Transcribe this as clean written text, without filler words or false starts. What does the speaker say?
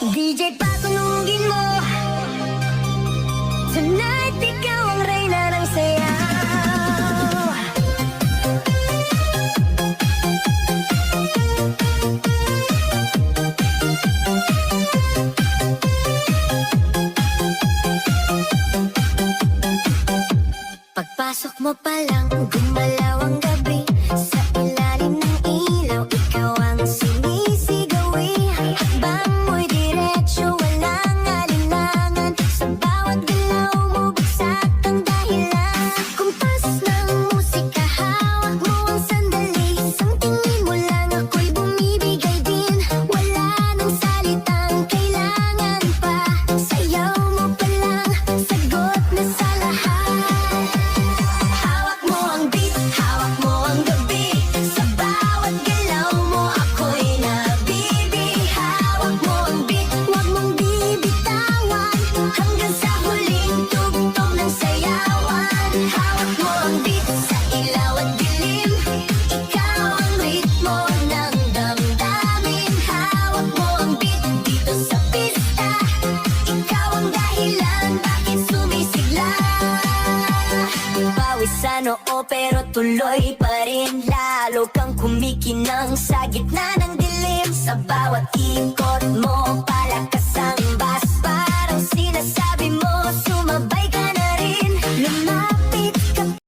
DJ patunugin mo, tonight ikaw ang reyna ng sayaw. Pagpasok mo pa lang, gumalaw ang gabi. Sa ilalim ng ilaw, ikaw ang sinisigawi. Hakbang mo'y diretsyo, walang alinlangan. Sa bawat galaw mo, bagsak ang dahilan. Kumpas ng musika, hawak mo ang sandali. Isang tingin mo lang, ako'y bumibigay din. Wala nang salitang kailangan pa. Sayaw mo pa lang, sagot na sa lahat. Hawak mo ang beat, hawak mo ang gabi. Sa bawat galaw mo, ako'y nabibi. Hawak mo ang beat, huwag mong bibitawan. Hanggang sa huling tugtog ng sayawan. Hawak mo ang beat, sa ilaw at dilim. Ikaw ang ritmo ng damdamin. Hawak mo ang beat, dito sa pista. Ikaw ang dahilan, bakit sumisigla. Pawis sa noo pero tuloy pa rin. Lalo kang kumikinang sa gitna ng dilim. Sa bawat ikot mo,